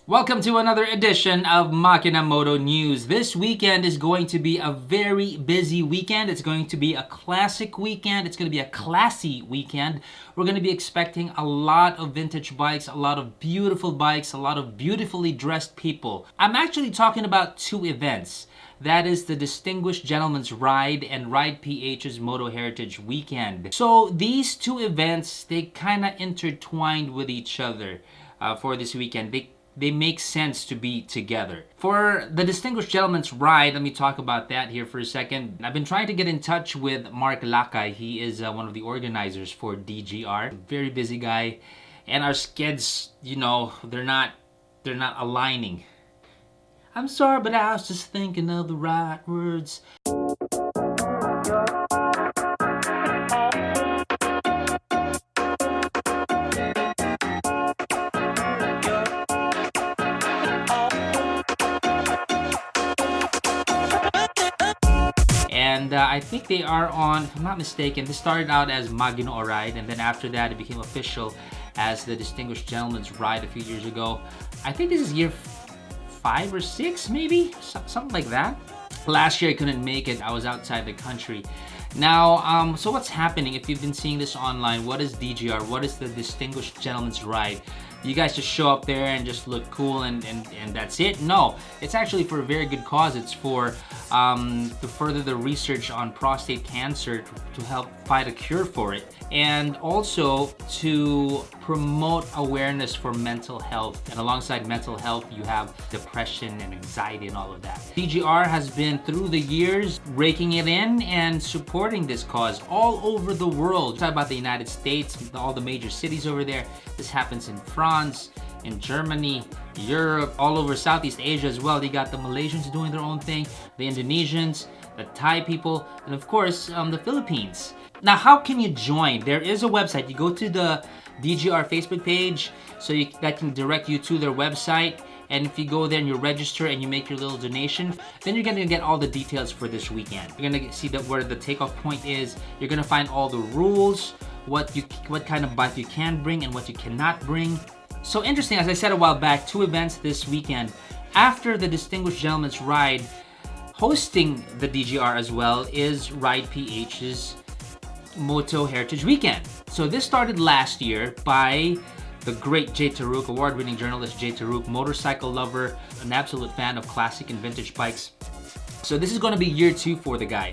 Welcome to another edition of Moto News. This weekend is going to be a very busy weekend. It's going to be a classic weekend. It's going to be a classy weekend. We're going to be expecting a lot of vintage bikes, a lot of beautiful bikes, a lot of beautifully dressed people. I'm actually talking about two events. That is the Distinguished Gentleman's Ride and Ride PH's Moto Heritage Weekend. So these two events, they kind of intertwined with each other for this weekend. They make sense to be together. For the Distinguished Gentleman's Ride, let me talk about that here for a second. I've been trying to get in touch with Mark Lakay. He is one of the organizers for DGR. Very busy guy. And our skids, they're not aligning. I'm sorry, but I was just thinking of the right words. And I think they are on, if I'm not mistaken, this started out as Maginoo Ride, and then after that it became official as the Distinguished Gentleman's Ride a few years ago. I think this is year 5 or 6, maybe? Something like that. Last year I couldn't make it. I was outside the country. Now, so what's happening? If you've been seeing this online, what is DGR? What is the Distinguished Gentleman's Ride? You guys just show up there and just look cool and that's it? No, it's actually for a very good cause. It's for to further the research on prostate cancer, to help fight a cure for it, and also to promote awareness for mental health. And alongside mental health, you have depression and anxiety and all of that. DGR has been, through the years, raking it in and supporting this cause all over the world. Talk about the United States, all the major cities over there. This happens in France, in Germany, Europe, all over Southeast Asia as well. They got the Malaysians doing their own thing, the Indonesians, the Thai people, and of course, the Philippines. Now, how can you join? There is a website. You go to the DGR Facebook page, so that can direct you to their website. And if you go there and you register and you make your little donation, then you're gonna get all the details for this weekend. You're gonna see where the takeoff point is. You're gonna find all the rules, what kind of bike you can bring and what you cannot bring. So interesting, as I said a while back, two events this weekend. After the Distinguished Gentleman's Ride, hosting the DGR as well is Ride PH's Moto Heritage Weekend. So this started last year by the great Jay Taruk, award-winning journalist Jay Taruk, motorcycle lover, an absolute fan of classic and vintage bikes. So this is going to be year 2 for the guy.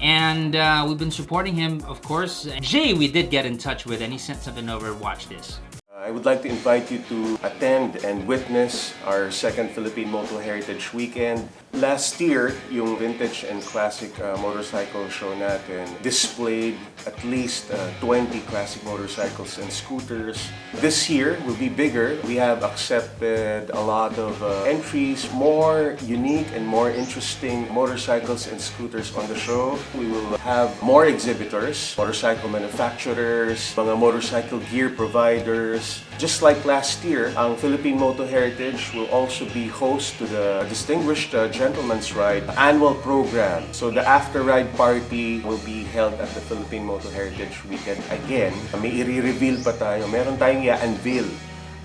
And we've been supporting him, of course. Jay, we did get in touch with, and he sent something over. Watch this. I would like to invite you to attend and witness our second Philippine Moto Heritage Weekend. Last year, yung vintage and classic motorcycle show natin displayed at least 20 classic motorcycles and scooters. This year will be bigger. We have accepted a lot of entries, more unique and more interesting motorcycles and scooters on the show. We will have more exhibitors, motorcycle manufacturers, mga motorcycle gear providers. Just like last year, ang Philippine Moto Heritage will also be host to the Distinguished Gentleman's Ride annual program. So the after-ride party will be held at the Philippine Moto Heritage Weekend again. May i-reveal pa tayo. Meron tayong i-unveil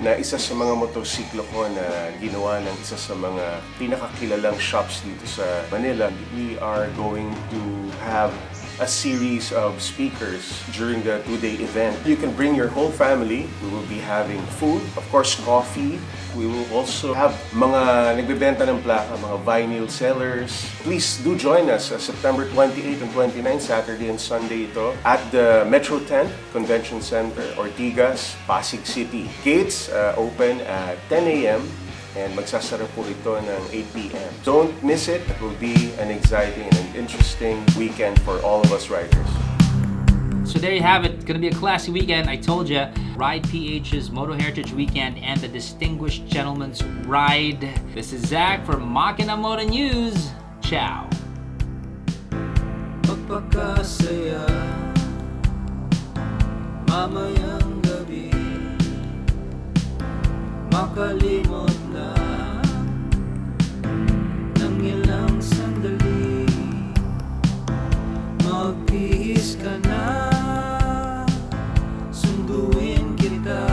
na isa sa mga motosiklo ko na ginawa ng isa sa mga pinakakilalang shops dito sa Manila. We are going to have a series of speakers during the 2-day event. You can bring your whole family. We will be having food, of course coffee. We will also have mga nagbebenta ng plaka, mga vinyl sellers. Please do join us September 28 and 29, Saturday and Sunday ito, at the Metro Tent Convention Center, Ortigas, Pasig City. Gates open at 10 a.m. and magsasara po ito ng 8 p.m. Don't miss it. It will be an exciting and an interesting weekend for all of us riders. So there you have it. It's gonna be a classy weekend. I told you, Ride PH's Moto Heritage Weekend and the Distinguished Gentleman's Ride. This is Zach from Moto News. Ciao. Magpakasaya mamayang gabi, makalimot lang ng ilang sandali, magbihis ka na, sunduin kita,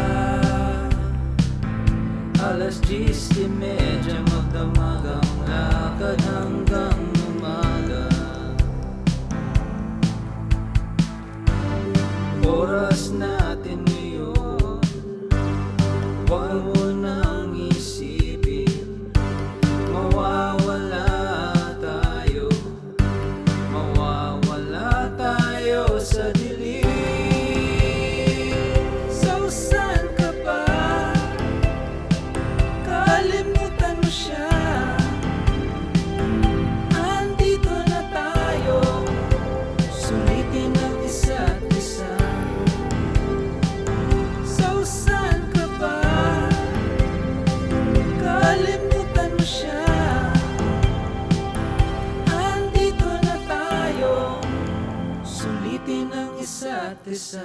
alas 10:30 magdamag ang lakad hanggang umaga. Oras natin ngayon, huwag mo nang isipin. Mawawala tayo sa dilim. So saan ka pa? Kalimutan mo siya. Andito na tayo, sulitin ang isa't isa. So saan ka pa? Kalimutan mo siya. Andito na tayo, sulitin ang isa't isa.